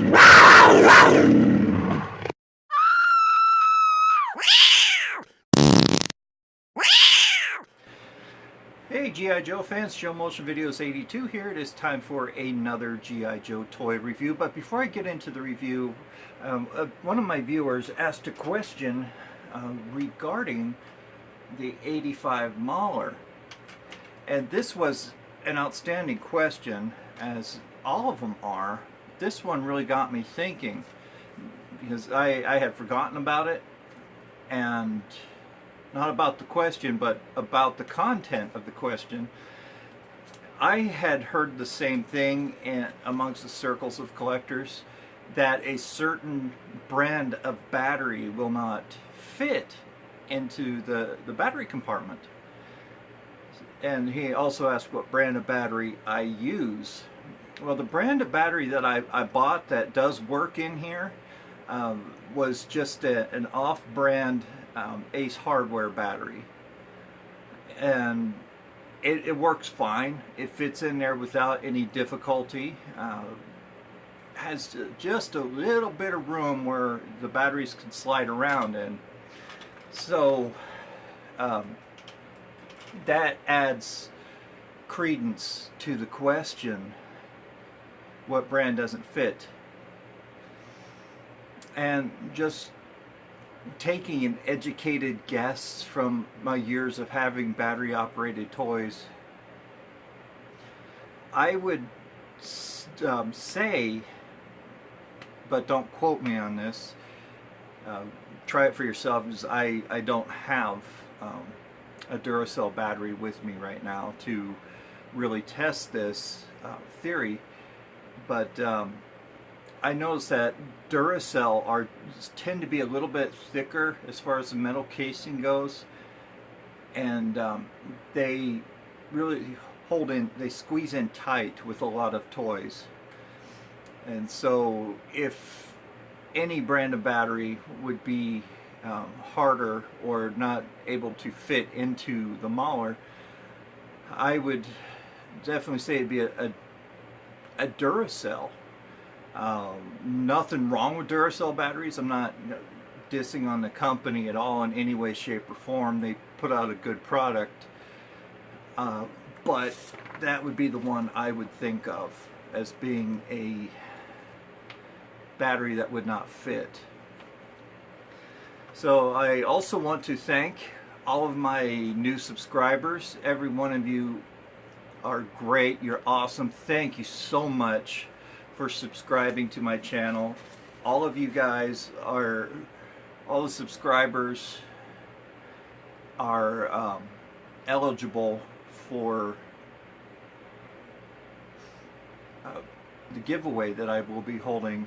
Hey G.I. Joe fans, Joe Motion Videos 82 here. It is time for another G.I. Joe toy review. But before I get into the review, one of my viewers asked a question regarding the 85 Mauler. And this was an outstanding question, as all of them are. This one really got me thinking, because I had forgotten about it, and not about the question, but about the content of the question. I had heard the same thing amongst the circles of collectors, that a certain brand of battery will not fit into the battery compartment. And he also asked what brand of battery I use. Well, the brand of battery that I bought that does work in here was just an off-brand Ace Hardware battery, and it works fine. It fits in there without any difficulty. Has just a little bit of room where the batteries can slide around in, so that adds credence to the question, what brand doesn't fit? And just taking an educated guess from my years of having battery operated toys, I would say, but don't quote me on this, try it for yourself, because I don't have a Duracell battery with me right now to really test this theory, but I noticed that Duracell tend to be a little bit thicker as far as the metal casing goes, and they really they squeeze in tight with a lot of toys. And so if any brand of battery would be harder or not able to fit into the Mauler, I would definitely say it'd be a Duracell. Nothing wrong with Duracell batteries. I'm not dissing on the company at all in any way, shape, or form. They put out a good product, but that would be the one I would think of as being a battery that would not fit. So I also want to thank all of my new subscribers. Every one of you are great. You're awesome. Thank you so much for subscribing to my channel. All of you guys are, all the subscribers are eligible for the giveaway that I will be holding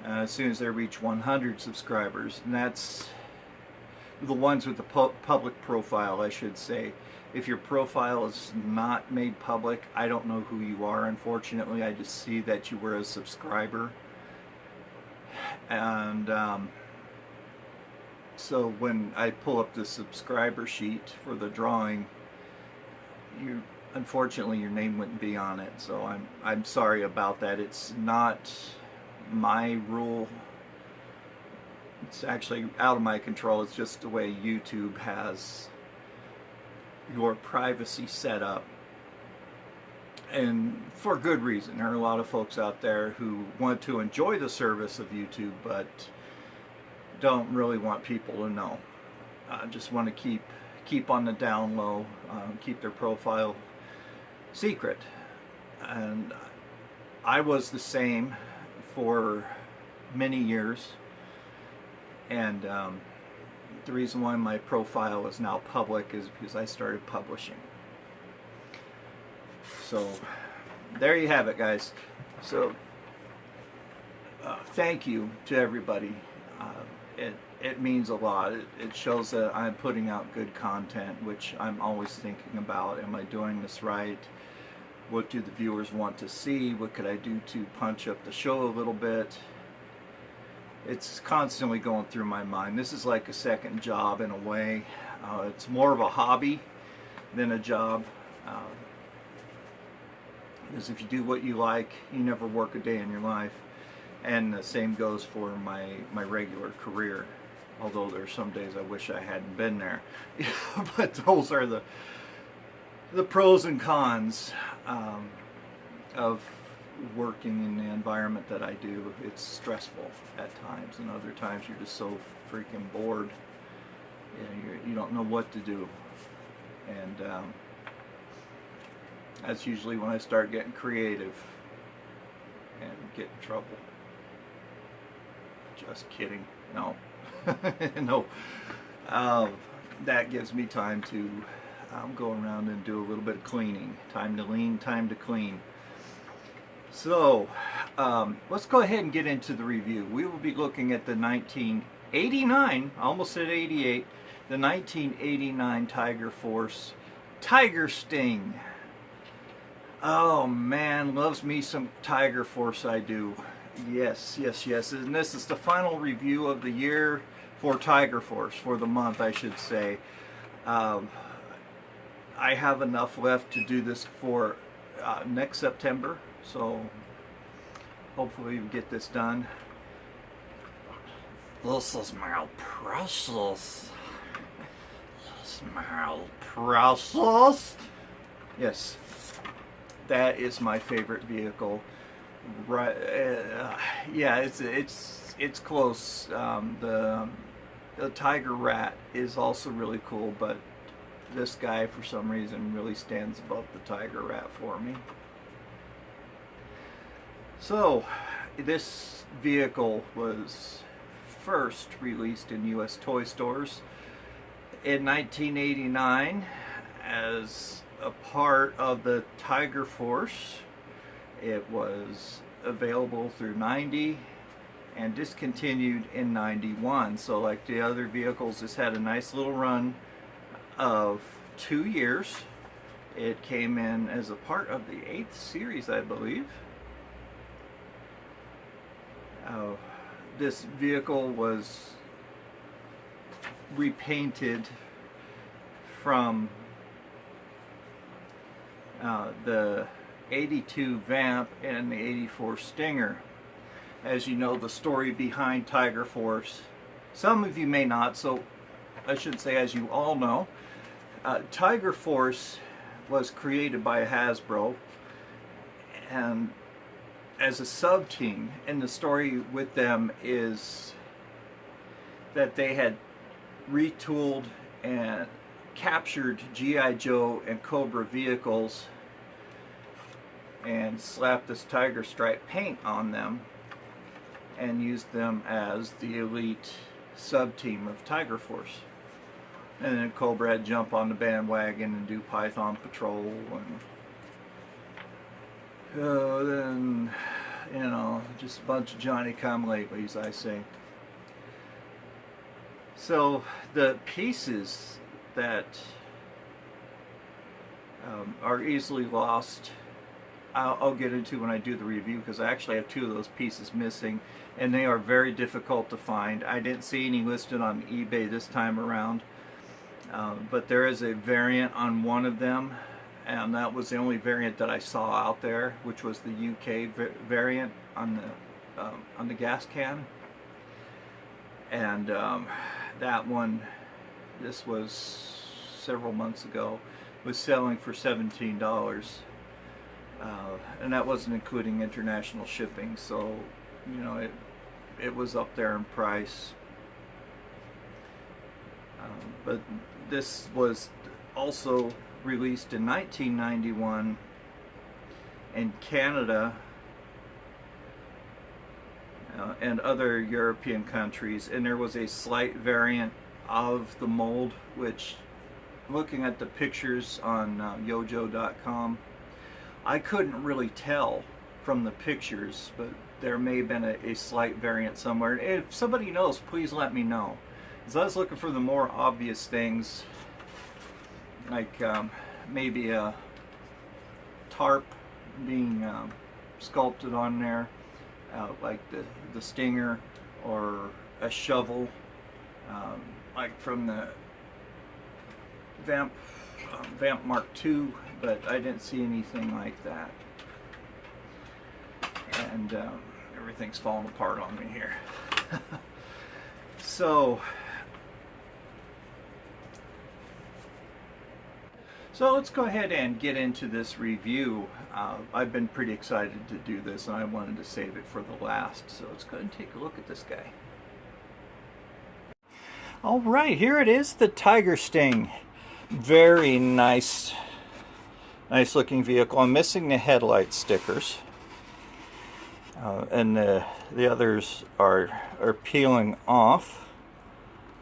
as soon as I reach 100 subscribers, and that's the ones with the public profile, I should say. If your profile is not made public, I don't know who you are, unfortunately. I just see that you were a subscriber. And so when I pull up the subscriber sheet for the drawing, unfortunately your name wouldn't be on it. So I'm sorry about that. It's not my rule. It's actually out of my control. It's just the way YouTube has your privacy set up, and for good reason. There are a lot of folks out there who want to enjoy the service of YouTube but don't really want people to know. Just want to keep on the down low, keep their profile secret. And I was the same for many years, and the reason why my profile is now public is because I started publishing. So there you have it, guys. So thank you to everybody. It means a lot. It shows that I'm putting out good content, which I'm always thinking about. Am I doing this right? What do the viewers want to see? What could I do to punch up the show a little bit? It's constantly going through my mind. This is like a second job in a way. It's more of a hobby than a job. Because if you do what you like, you never work a day in your life. And the same goes for my regular career, although there's some days I wish I hadn't been there. But those are the pros and cons of working in the environment that I do. It's stressful at times, and other times you're just so freaking bored. You don't know what to do. And that's usually when I start getting creative and get in trouble. Just kidding. No. No. That gives me time to go around and do a little bit of cleaning. Time to lean, time to clean. So, let's go ahead and get into the review. We will be looking at the 1989, almost at 88, the 1989 Tiger Force Tiger Sting. Oh man, loves me some Tiger Force, I do. Yes, yes, yes. And this is the final review of the year for Tiger Force, for the month, I should say. I have enough left to do this for next September, so hopefully we get this done. This is my precious. This is my precious. Yes, that is my favorite vehicle. Right? Yeah, it's close. The Tiger Rat is also really cool, but this guy for some reason really stands above the Tiger Rat for me. So this vehicle was first released in US toy stores in 1989 as a part of the Tiger Force. It was available through 90 and discontinued in 91. So like the other vehicles, this had a nice little run of 2 years. It came in as a part of the 8th series, I believe. This vehicle was repainted from the 82 Vamp and the 84 Stinger. As you know, the story behind Tiger Force, some of you may not, so I should say as you all know, Tiger Force was created by Hasbro and as a sub-team, and the story with them is that they had retooled and captured G.I. Joe and Cobra vehicles and slapped this tiger stripe paint on them and used them as the elite sub-team of Tiger Force. And then Cobra had to jump on the bandwagon and do Python Patrol, and then, you know, just a bunch of Johnny-come-latelys, I say. So the pieces that are easily lost, I'll get into when I do the review, because I actually have 2 of those pieces missing, and they are very difficult to find. I didn't see any listed on eBay this time around, but there is a variant on one of them, and that was the only variant that I saw out there, which was the UK variant on the gas can. And that one, this was several months ago, was selling for $17. And that wasn't including international shipping, so you know it was up there in price. But this was also released in 1991 in Canada and other European countries, and there was a slight variant of the mold, which, looking at the pictures on yojo.com, I couldn't really tell from the pictures, but there may have been a slight variant somewhere. If somebody knows, please let me know. Because I was looking for the more obvious things, like maybe a tarp being sculpted on there, like the Stinger, or a shovel, like from the Vamp Mark II, but I didn't see anything like that. And Everything's falling apart on me here. So let's go ahead and get into this review. I've been pretty excited to do this, and I wanted to save it for the last. So let's go ahead and take a look at this guy. All right, here it is, the Tiger Sting. Very nice looking vehicle. I'm missing the headlight stickers, and the others are peeling off,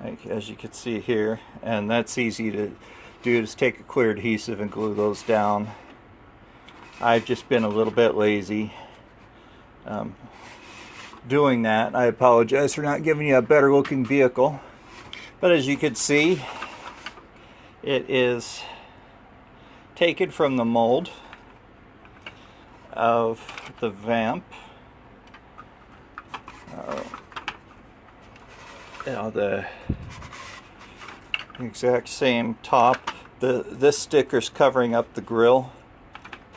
like, as you can see here, and that's easy to do. Just take a clear adhesive and glue those down. I've just been a little bit lazy doing that. I apologize for not giving you a better looking vehicle, but as you can see, it is taken from the mold of the Vamp. The exact same top. This sticker's covering up the grill.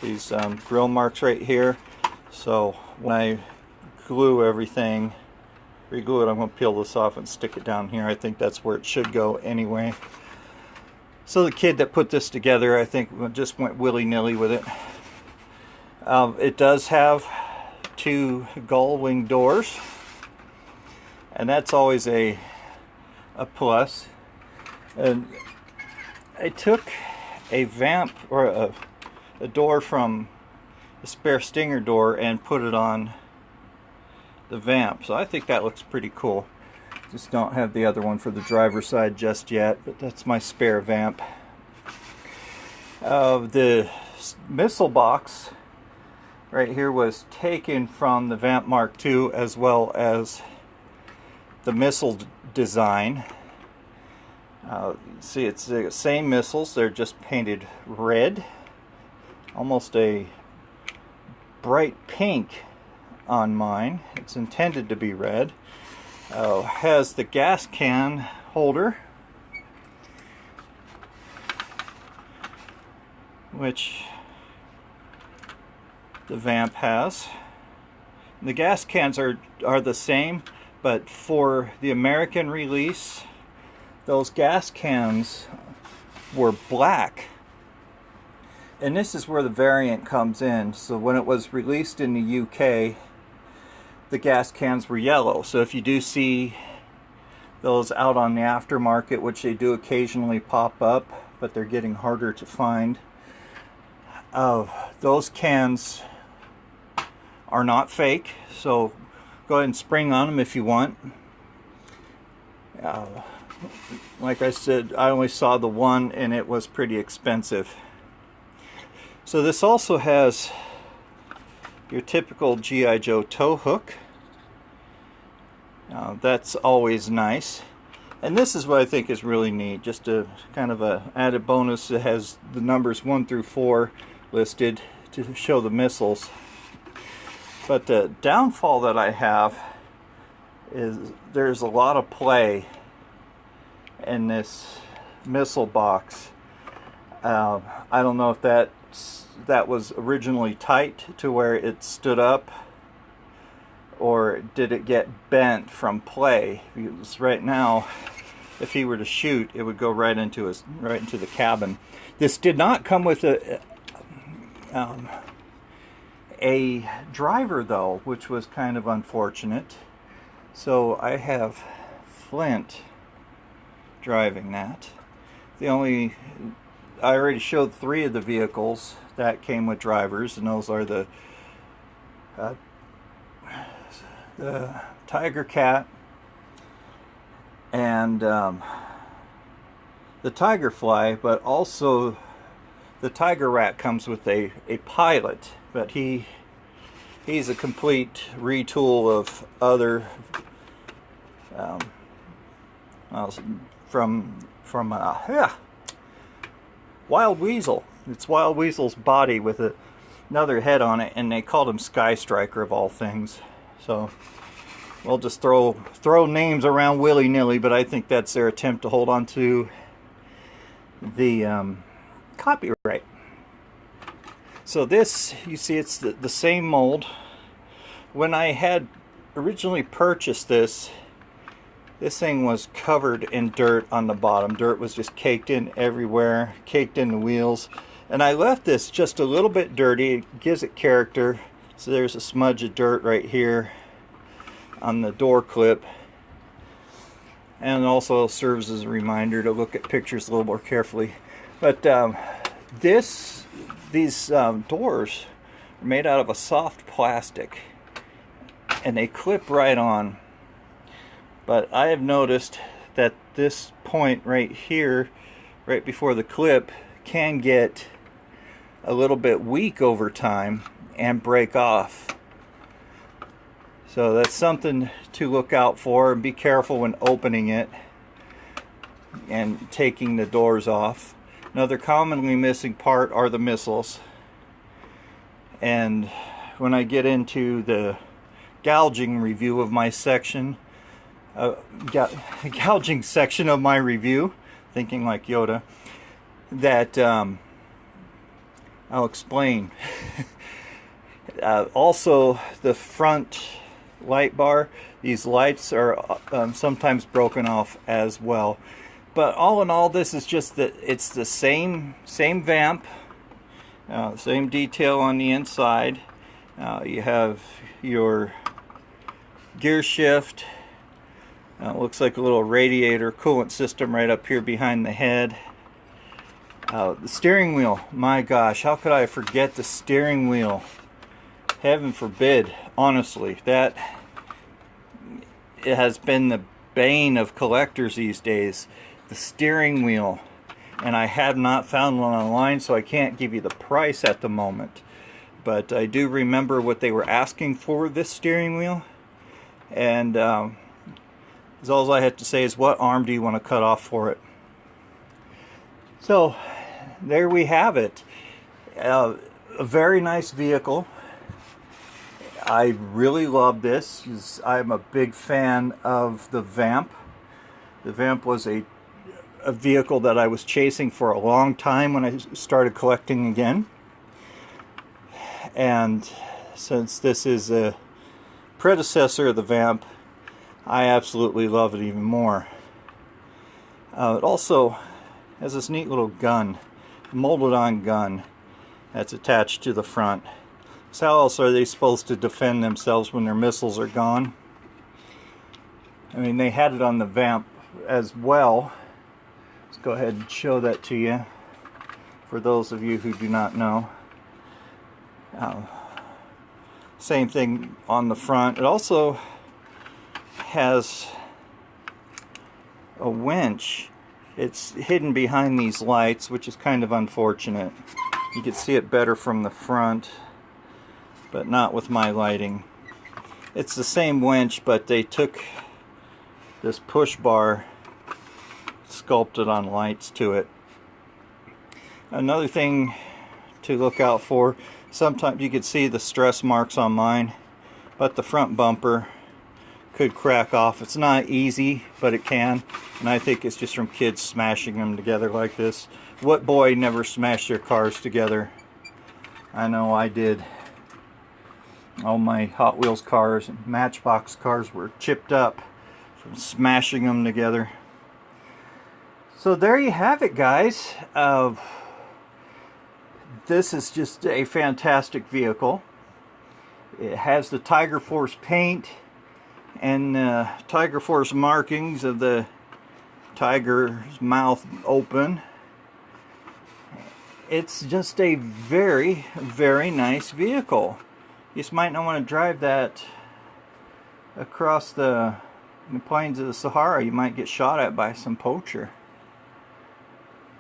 These grill marks right here. So when I glue everything, reglue it, I'm going to peel this off and stick it down here. I think that's where it should go anyway. So the kid that put this together, I think, just went willy-nilly with it. It does have 2 gull wing doors, and that's always a plus. And I took a Vamp, or a door from a spare Stinger door, and put it on the Vamp. So I think that looks pretty cool. Just don't have the other one for the driver's side just yet, but that's my spare Vamp. The missile box right here was taken from the Vamp Mark II, as well as the missile design. See, it's the same missiles, they're just painted red, almost a bright pink on mine. It's intended to be red. Has the gas can holder, which the Vamp has. The gas cans are the same, but for the American release, those gas cans were black. And this is where the variant comes in. So when it was released in the UK, the gas cans were yellow. So if you do see those out on the aftermarket, which they do occasionally pop up, but they're getting harder to find, those cans are not fake. So go ahead and spring on them if you want. Like I said, I only saw the one, and it was pretty expensive. So this also has your typical G.I. Joe tow hook. That's always nice. And this is what I think is really neat. Just a kind of a added bonus. It has the numbers 1 through 4 listed to show the missiles. But the downfall that I have is there's a lot of play in this missile box. I don't know if that was originally tight to where it stood up, or did it get bent from play? Because right now, if he were to shoot, it would go right into the cabin. This did not come with a driver though, which was kind of unfortunate. So I have Flint driving that. I already showed 3 of the vehicles that came with drivers, and those are the Tiger Cat and the Tiger Fly, but also the Tiger Rat comes with a pilot, but he's a complete retool of other from Wild Weasel. It's Wild Weasel's body with another head on it, and they called him Sky Striker of all things. So we'll just throw names around willy-nilly, but I think that's their attempt to hold on to the copyright. So this, you see, it's the same mold. When I had originally purchased this thing was covered in dirt on the bottom. Dirt was just caked in everywhere, caked in the wheels. And I left this just a little bit dirty. It gives it character. So there's a smudge of dirt right here on the door clip. And also serves as a reminder to look at pictures a little more carefully. But these doors are made out of a soft plastic. And they clip right on. But I have noticed that this point right here, right before the clip, can get a little bit weak over time and break off. So that's something to look out for, and be careful when opening it and taking the doors off. Another commonly missing part are the missiles. And when I get into the gouging review of my section, gouging section of my review, thinking like Yoda, that I'll explain. Also, the front light bar, these lights are sometimes broken off as well. But all in all, this is just that it's the same vamp, same detail on the inside. You have your gear shift. Looks like a little radiator coolant system right up here behind the head. The steering wheel, my gosh, how could I forget the steering wheel? Heaven forbid, honestly. It has been the bane of collectors these days. The steering wheel. And I have not found one online, so I can't give you the price at the moment. But I do remember what they were asking for this steering wheel. And all I have to say is, what arm do you want to cut off for it? So there we have it. A very nice vehicle. I really love this because I'm a big fan of the Vamp. The Vamp was a vehicle that I was chasing for a long time when I started collecting again. And since this is a predecessor of the Vamp, I absolutely love it even more. It also has this neat little gun, molded on gun, that's attached to the front. So how else are they supposed to defend themselves when their missiles are gone? I mean, they had it on the Vamp as well. Let's go ahead and show that to you for those of you who do not know. Same thing on the front. It also has a winch. It's hidden behind these lights, which is kind of unfortunate. You can see it better from the front, but not with my lighting. It's the same winch, but they took this push bar, sculpted on lights to it. Another thing to look out for, sometimes you could see the stress marks on mine, but the front bumper could crack off. It's not easy, but it can, and I think it's just from kids smashing them together like this. What boy never smashed their cars together? I know I did. All my Hot Wheels cars and Matchbox cars were chipped up from smashing them together. So there you have it, guys. This is just a fantastic vehicle. It has the Tiger Force paint and Tiger Force markings of the tiger's mouth open. It's just a very, very nice vehicle. You just might not want to drive that across the plains of the Sahara. You might get shot at by some poacher.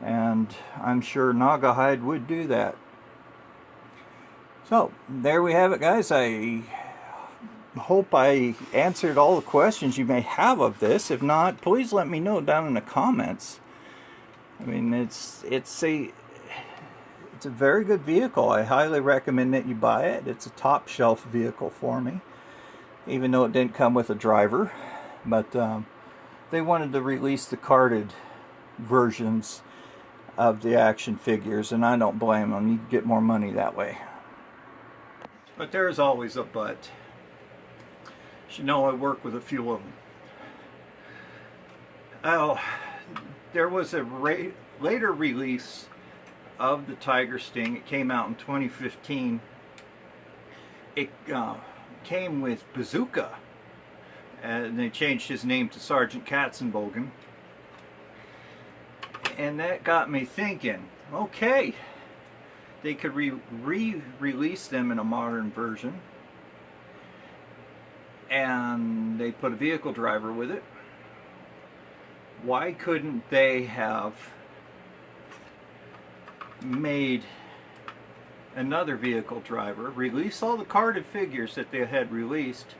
And I'm sure Naugahyde would do that. So, there we have it, guys. I hope I answered all the questions you may have of this. If not, please let me know down in the comments. I mean, it's a very good vehicle. I highly recommend that you buy it. It's a top shelf vehicle for me, even though it didn't come with a driver. But they wanted to release the carded versions of the action figures, and I don't blame them. You get more money that way. But there's always a but. You know, I work with a few of them. Oh, there was a later release of the Tiger Sting. It came out in 2015. It came with Bazooka, and they changed his name to Sergeant Katzenbogen. And that got me thinking, okay, they could re-release them in a modern version, and they put a vehicle driver with it. Why couldn't they have made another vehicle driver, release all the carded figures that they had released,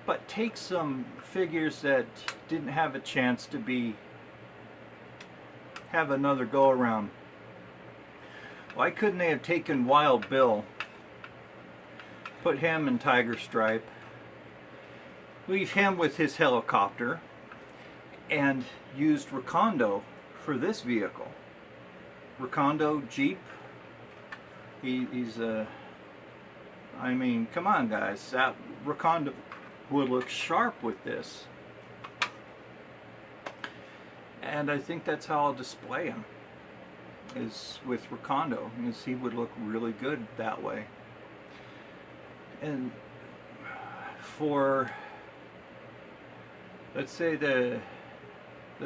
but take some figures that didn't have a chance to have another go around? Why couldn't they have taken Wild Bill, put him in Tiger Stripe, leave him with his helicopter, and used Recondo for this vehicle? Recondo Jeep. He's a, I mean, come on guys, that Recondo would look sharp with this. And I think that's how I'll display him, is with Recondo, because he would look really good that way. And for, let's say the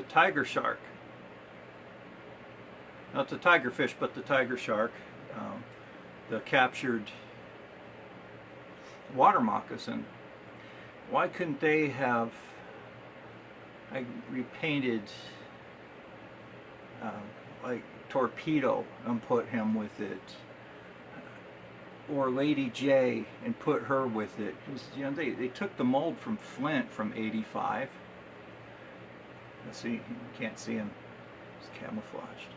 tiger shark, not the tiger fish, but the tiger shark, the captured water moccasin, why couldn't they have repainted like Torpedo and put him with it, or Lady J and put her with it? You know, they took the mold from Flint from '85. Let's see, you can't see him, it's camouflaged.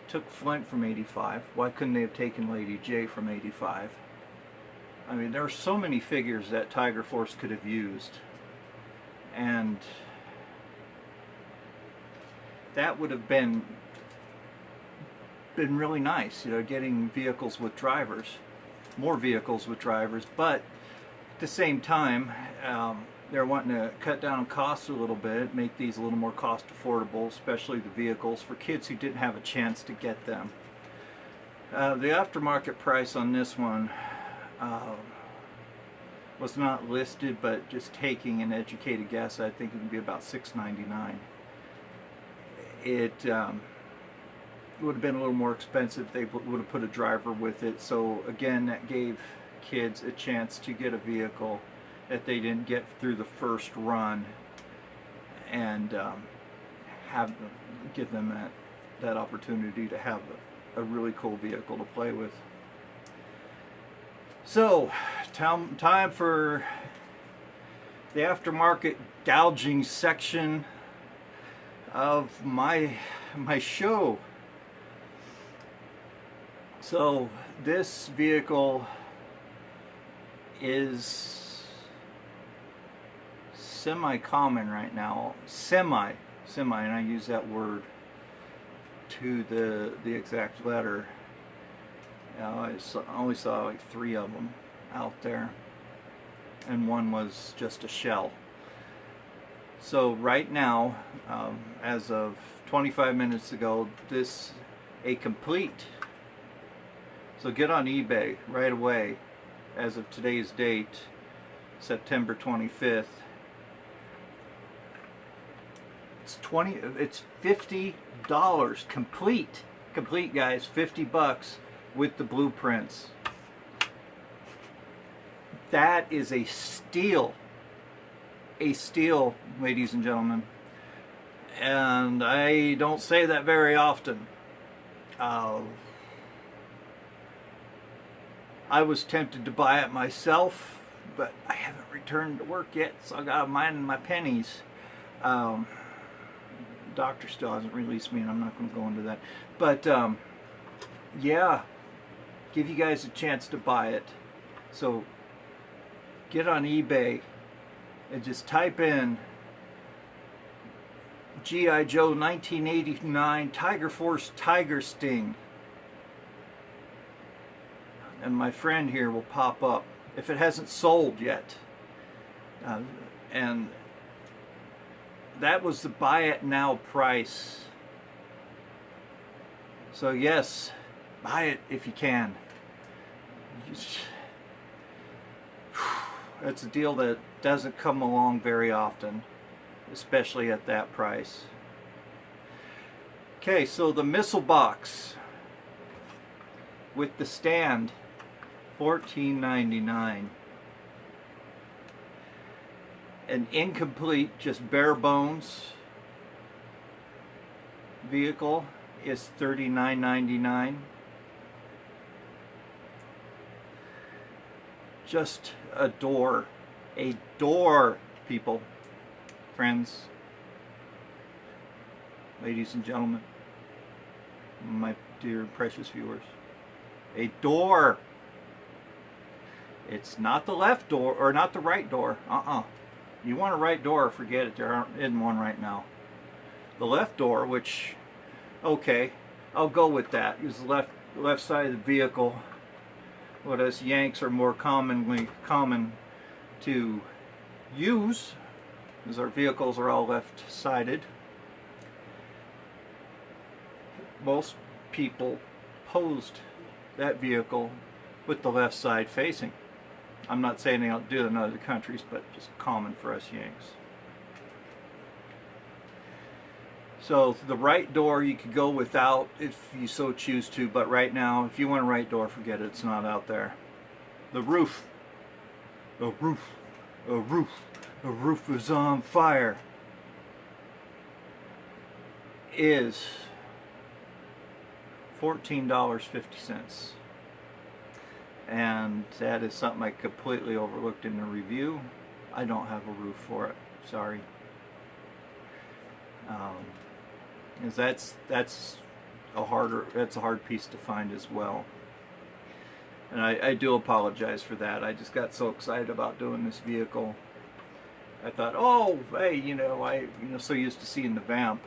Took Flint from '85. Why couldn't they have taken Lady J from '85? I mean, there are so many figures that Tiger Force could have used, and that would have been really nice, you know, getting vehicles with drivers, more vehicles with drivers. But at the same time, they're wanting to cut down on costs a little bit, make these a little more cost affordable, especially the vehicles for kids who didn't have a chance to get them. The aftermarket price on this one was not listed, but just taking an educated guess, I think it would be about $6.99. It would have been a little more expensive if they would have put a driver with it. So again, that gave kids a chance to get a vehicle that they didn't get through the first run, and give them that opportunity to have a really cool vehicle to play with. So time for the aftermarket gouging section of my show. So this vehicle is semi-common right now, semi, and I use that word to the exact letter. I only saw like 3 of them out there, and one was just a shell. So right now, as of 25 minutes ago, a complete. So get on eBay right away, as of today's date, September 25th. It's $50 complete guys, $50 with the blueprints. That is a steal, ladies and gentlemen, and I don't say that very often. I was tempted to buy it myself, but I haven't returned to work yet, so I got minding my pennies. Doctor still hasn't released me, and I'm not going to go into that. But yeah, give you guys a chance to buy it. So get on eBay and just type in G.I. Joe 1989 Tiger Force Tiger Sting, and my friend here will pop up if it hasn't sold yet. Uh, and that was the buy it now price. So yes, buy it if you can. It's a deal that doesn't come along very often, especially at that price. Okay, so the missile box with the stand, $14.99. An incomplete, just bare bones vehicle is $39.99. Just a door, people, friends, ladies and gentlemen, my dear and precious viewers. A door. It's not the left door, or not the right door. You want a right door, forget it, there isn't one right now. The left door, which, okay, I'll go with that. Use the left side of the vehicle. What us Yanks are more common to use, as our vehicles are all left-sided. Most people posed that vehicle with the left side facing. I'm not saying they don't do it in other countries, but just common for us Yanks. So the right door you could go without if you so choose to, but right now, if you want a right door, forget it, it's not out there. The roof. A roof is on fire. Is $14.50. And that is something I completely overlooked in the review. I don't have a roof for it, sorry. Because that's a hard piece to find as well. And I do apologize for that. I just got so excited about doing this vehicle. I thought, oh, hey, so used to seeing the vamp.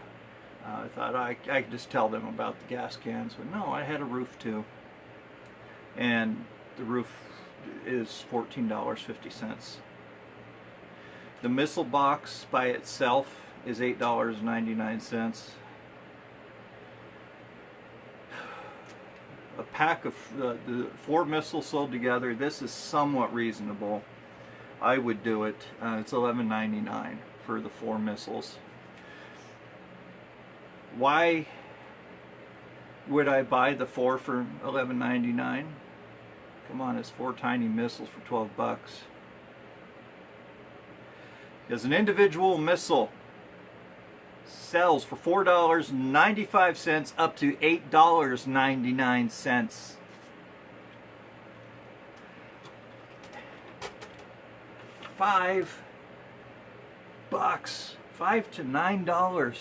I thought I could just tell them about the gas cans, but no, I had a roof too. And the roof is $14.50. The missile box by itself is $8.99. A pack of the 4 missiles sold together, this is somewhat reasonable. I would do it. It's $11.99 for the 4 missiles. Why would I buy the 4 for $11.99? Come on, it's 4 tiny missiles for 12 bucks. Because an individual missile sells for $4.95 up to $8.99. $5, $5 to $9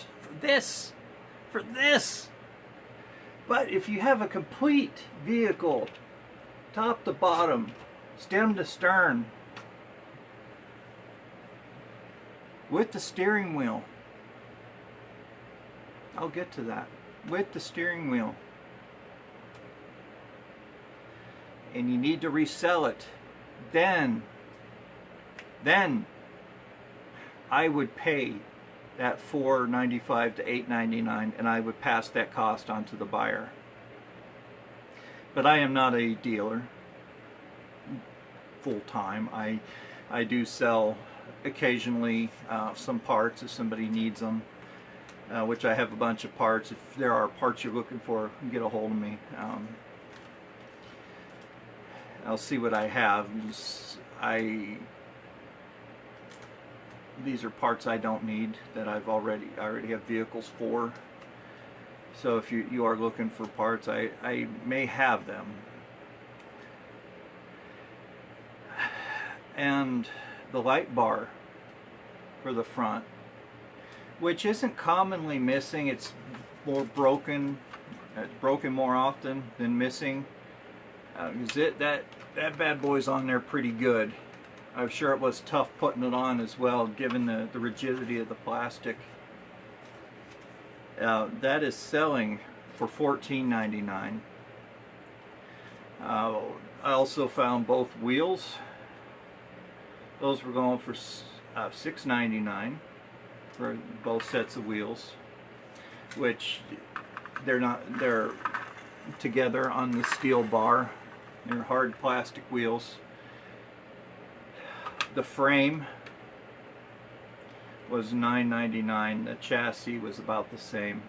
for this. But if you have a complete vehicle, top to bottom, stem to stern, with the steering wheel, I'll get to that, with the steering wheel, and you need to resell it, then I would pay that $4.95 to $8.99, and I would pass that cost on to the buyer. But I am not a dealer full time. I do sell occasionally some parts if somebody needs them, which I have a bunch of parts. If there are parts you're looking for, get a hold of me. I'll see what I have. These are parts I don't need that I already have vehicles for. So if you are looking for parts, I may have them. And the light bar for the front, which isn't commonly missing, it's more broken. It's broken more often than missing. That bad boy's on there pretty good. I'm sure it was tough putting it on as well, given the rigidity of the plastic. That is selling for $14.99. I also found both wheels Those were going for $6.99 for both sets of wheels, which they're together on the steel bar. They're hard plastic wheels. The frame was $9.99. The chassis was about the same.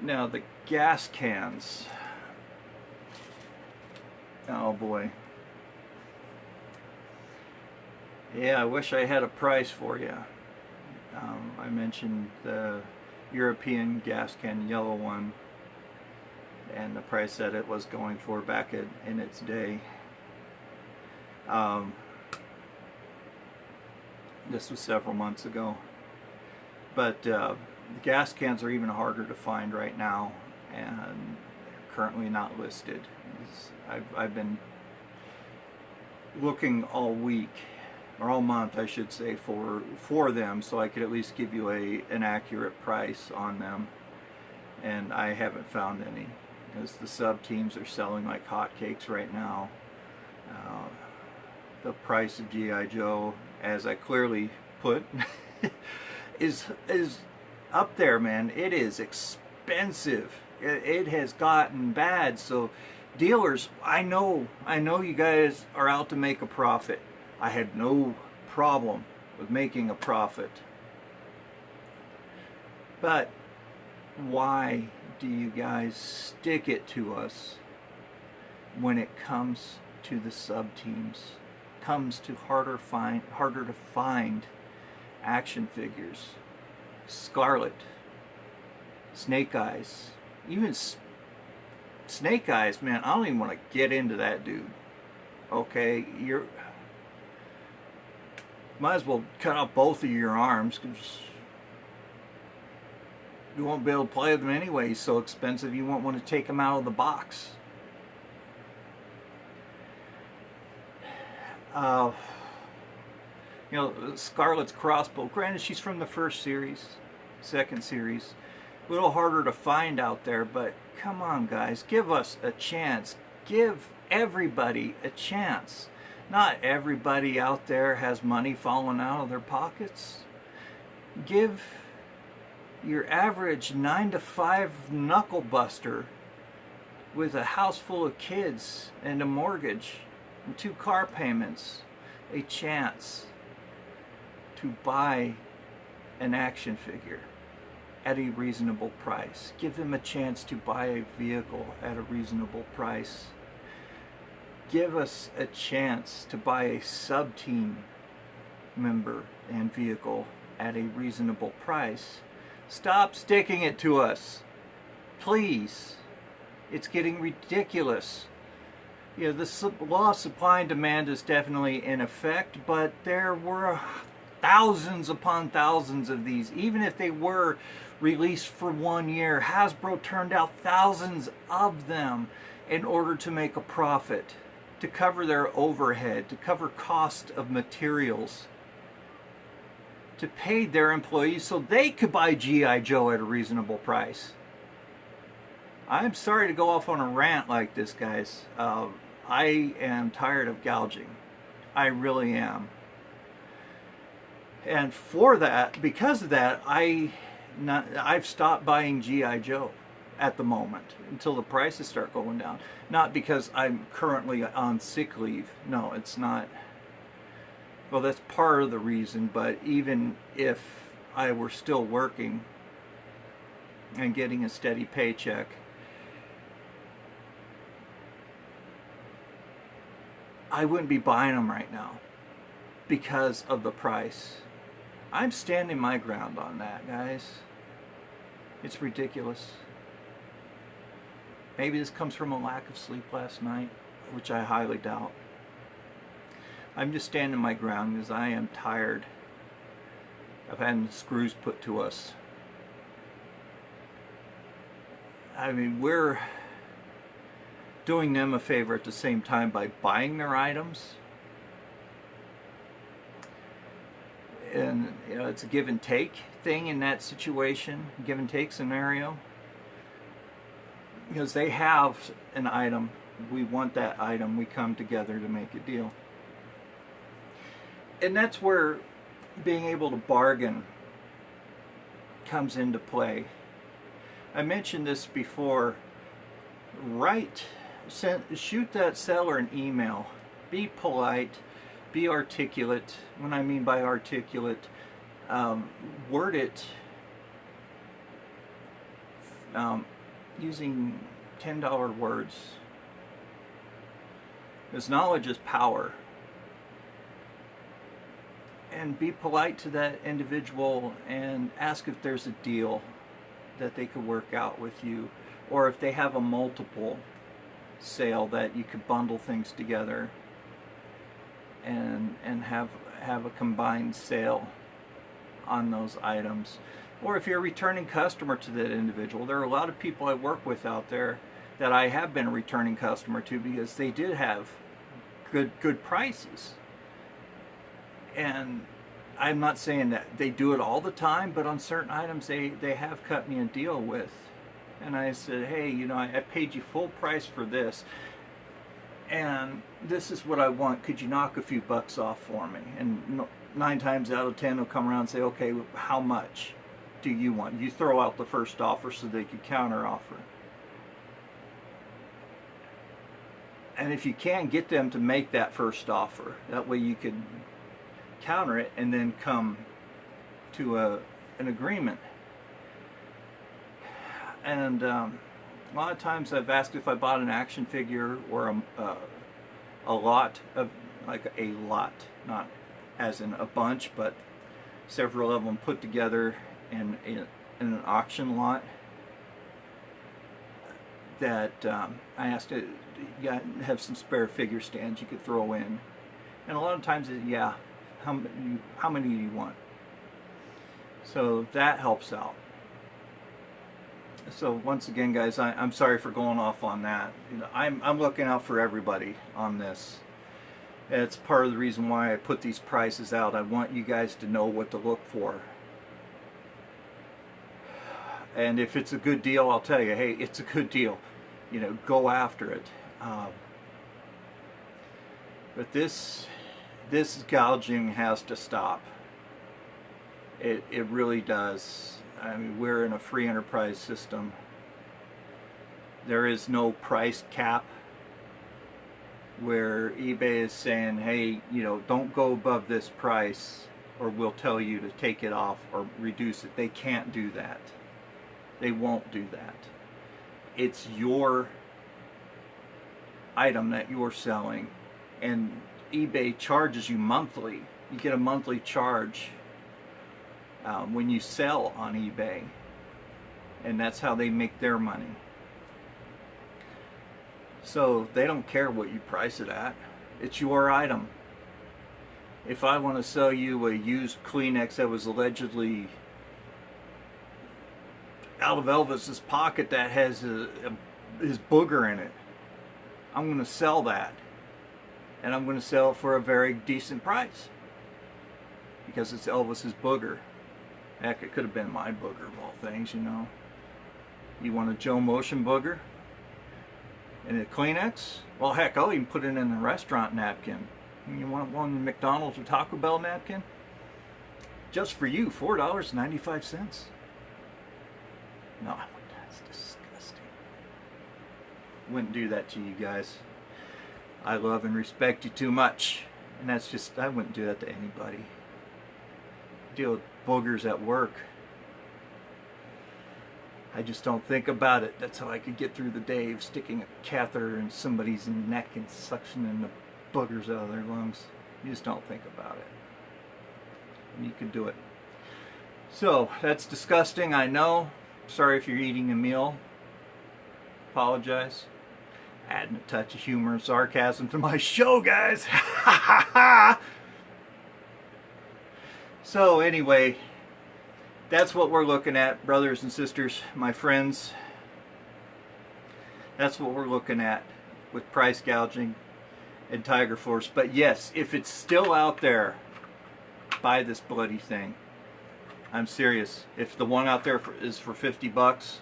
Now the gas cans. Oh boy. Yeah, I wish I had a price for you. I mentioned the European gas can yellow one and the price that it was going for back in its day. This was several months ago. But the gas cans are even harder to find right now, and they're currently not listed. I've been looking all week, or all month I should say, for them, so I could at least give you an accurate price on them, and I haven't found any, because the sub teams are selling like hotcakes right now. The price of G.I. Joe, as I clearly put, is up there, man. It is expensive. It has gotten bad. So dealers, I know you guys are out to make a profit. I had no problem with making a profit. But why do you guys stick it to us when it comes to the sub teams? Comes to harder to find action figures? Scarlet, Snake Eyes, even Snake Eyes, man, I don't even want to get into that dude. Okay, might as well cut off both of your arms, because you won't be able to play with them anyway. He's so expensive, you won't want to take him out of the box. You know, Scarlet's crossbow, granted she's from the first series, second series, a little harder to find out there, but come on guys, give us a chance. Give everybody a chance. Not everybody out there has money falling out of their pockets. Give your average 9-to-5 knuckle buster with a house full of kids and a mortgage and 2 car payments a chance to buy an action figure at a reasonable price. Give them a chance to buy a vehicle at a reasonable price. Give us a chance to buy a sub-team member and vehicle at a reasonable price. Stop sticking it to us, please. It's getting ridiculous. You know, the law of supply and demand is definitely in effect, but there were thousands upon thousands of these. Even if they were released for 1 year, Hasbro turned out thousands of them in order to make a profit, to cover their overhead, to cover cost of materials, to pay their employees so they could buy G.I. Joe at a reasonable price. I'm sorry to go off on a rant like this, guys. I am tired of gouging. I really am. And for that, because of that, I've stopped buying G.I. Joe at the moment until the prices start going down. Not because I'm currently on sick leave. No, it's not. Well, that's part of the reason, but even if I were still working and getting a steady paycheck, I wouldn't be buying them right now because of the price. I'm standing my ground on that, guys. It's ridiculous. Maybe this comes from a lack of sleep last night, which I highly doubt. I'm just standing my ground because I am tired of having screws put to us. I mean, we're doing them a favor at the same time by buying their items. And you know, it's a give and take thing in that situation, give and take scenario, because they have an item we want that item, we come together to make a deal. And that's where being able to bargain comes into play. I mentioned this before. Shoot that seller an email. Be polite, be articulate. When I mean by articulate, word it using $10 words. Because knowledge is power. And be polite to that individual and ask if there's a deal that they could work out with you, or if they have a multiple sale that you could bundle things together and have a combined sale on those items. Or if you're a returning customer to that individual, there are a lot of people I work with out there that I have been a returning customer to because they did have good prices. And I'm not saying that they do it all the time, but on certain items they have cut me a deal with. And I said, hey, you know, I paid you full price for this, and this is what I want. Could you knock a few bucks off for me? And 9 times out of 10 they'll come around and say, okay, how much do you want? You throw out the first offer so they could counter offer. And if you can get them to make that first offer, that way you could counter it and then come to an agreement. And a lot of times I've asked if I bought an action figure or a lot of, like a lot, not as in a bunch, but several of them put together in an auction lot, that I asked it, you have some spare figure stands you could throw in. And a lot of times, yeah, how many do you want? So that helps out. So once again, guys, I'm sorry for going off on that. You know, I'm looking out for everybody on this. It's part of the reason why I put these prices out. I want you guys to know what to look for. And if it's a good deal, I'll tell you, hey, it's a good deal. You know, go after it. But this gouging has to stop. It really does. I mean, we're in a free enterprise system. There is no price cap where eBay is saying, hey, you know, don't go above this price or we'll tell you to take it off or reduce it. They can't do that. They won't do that. It's your item that you're selling, and eBay charges you monthly. You get a monthly charge when you sell on eBay, and that's how they make their money. So they don't care what you price it at. It's your item. If I want to sell you a used Kleenex that was allegedly out of Elvis's pocket that has his booger in it, I'm going to sell that, and I'm going to sell it for a very decent price because it's Elvis's booger. Heck, it could have been my booger of all things, you know. You want a Joe Motion booger and a Kleenex? Well, heck, I'll even put it in a restaurant napkin. You want one McDonald's or Taco Bell napkin? Just for you, $4.95. No, that's disgusting. Wouldn't do that to you guys. I love and respect you too much. And that's just, I wouldn't do that to anybody. Deal with boogers at work. I just don't think about it. That's how I could get through the day, of sticking a catheter in somebody's neck and suctioning the boogers out of their lungs. You just don't think about it. And you can do it. So, that's disgusting, I know. Sorry if you're eating a meal. Apologize. Adding a touch of humor and sarcasm to my show, guys. So anyway, that's what we're looking at, brothers and sisters, my friends. That's what we're looking at with price gouging and Tiger Force. But yes, if it's still out there, buy this bloody thing. I'm serious. If the one out there is for $50,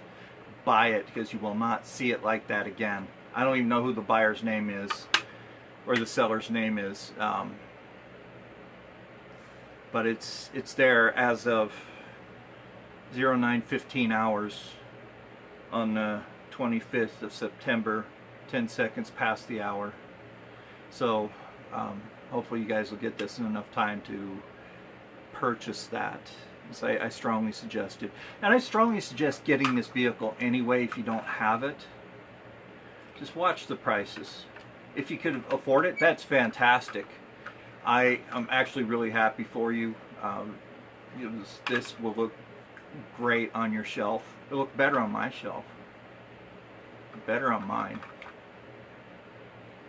buy it, because you will not see it like that again. I don't even know who the buyer's name is or the seller's name is, but it's there as of 09:15 hours on the 25th of September, 10 seconds past the hour. So hopefully you guys will get this in enough time to purchase that. So I strongly suggest it. And I strongly suggest getting this vehicle anyway if you don't have it. Just watch the prices. If you could afford it, that's fantastic. I am actually really happy for you. This will look great on your shelf. It'll look better on my shelf. Better on mine.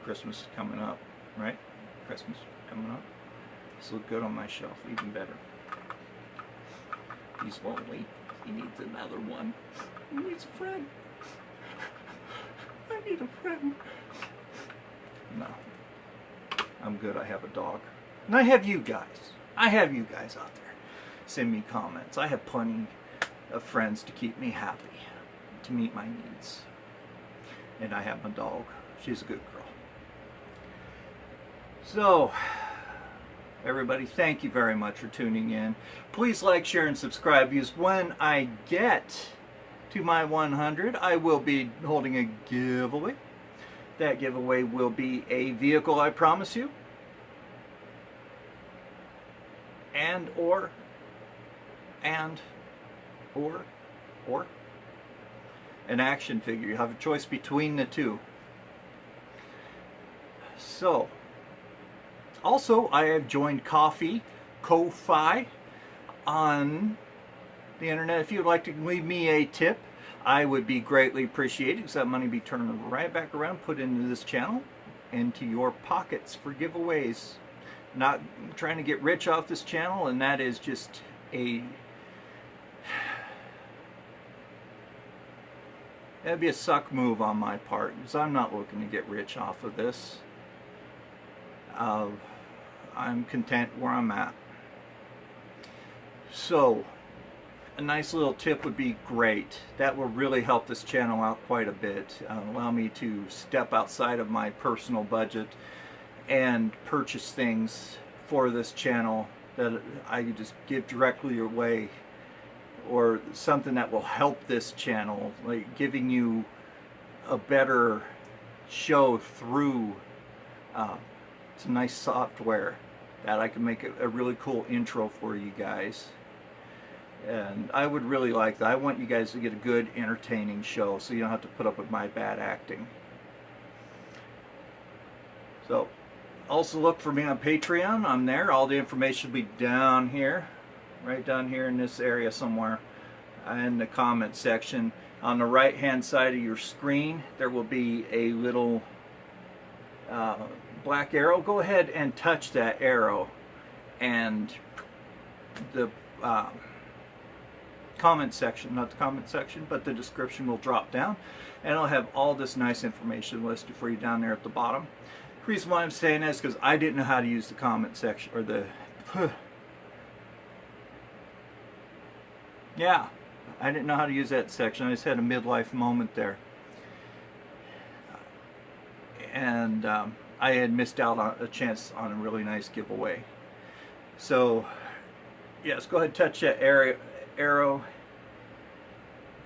Christmas is coming up, right? Christmas coming up. This will look good on my shelf, even better. He's lonely. He needs another one. He needs a friend. I need a friend. No. I'm good. I have a dog. And I have you guys. I have you guys out there. Send me comments. I have plenty of friends to keep me happy, to meet my needs. And I have my dog. She's a good girl. So, everybody, thank you very much for tuning in. Please like, share, and subscribe, because when I get to my 100, I will be holding a giveaway. That giveaway will be a vehicle, I promise you. Or an action figure. You have a choice between the two. So, also, I have joined Ko-Fi on the internet. If you'd like to leave me a tip, I would be greatly appreciated, because that money be turned right back around, put into this channel, into your pockets for giveaways. Not trying to get rich off this channel, and that is just that'd be a suck move on my part, because I'm not looking to get rich off of this. I'm content where I'm at. So, a nice little tip would be great. That will really help this channel out quite a bit. Allow me to step outside of my personal budget and purchase things for this channel that I could just give directly your way, or something that will help this channel, like giving you a better show through some nice software that I can make a really cool intro for you guys. And I would really like that. I want you guys to get a good, entertaining show, so you don't have to put up with my bad acting. So, also look for me on Patreon. I'm there. All the information will be down here, right down here in this area somewhere, in the comment section. On the right hand side of your screen, there will be a little black arrow. Go ahead and touch that arrow, and the comment section, not the comment section, but the description will drop down, and it'll have all this nice information listed for you down there at the bottom. The reason why I'm saying that is because I didn't know how to use the comment section, or the yeah, I didn't know how to use that section. I just had a midlife moment there, and I had missed out on a chance on a really nice giveaway. So yes, go ahead and touch that arrow,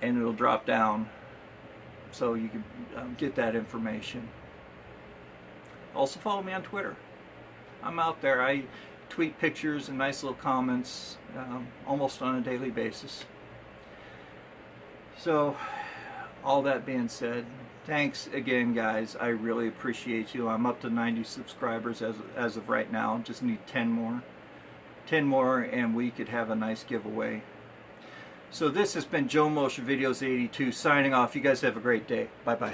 and it'll drop down so you can get that information. Also follow me on Twitter. I'm out there. I tweet pictures and nice little comments almost on a daily basis. So, all that being said, thanks again, guys. I really appreciate you. I'm up to 90 subscribers as of right now. Just need 10 more. 10 more and we could have a nice giveaway. So this has been Joe Motion Videos 82 signing off. You guys have a great day. Bye-bye.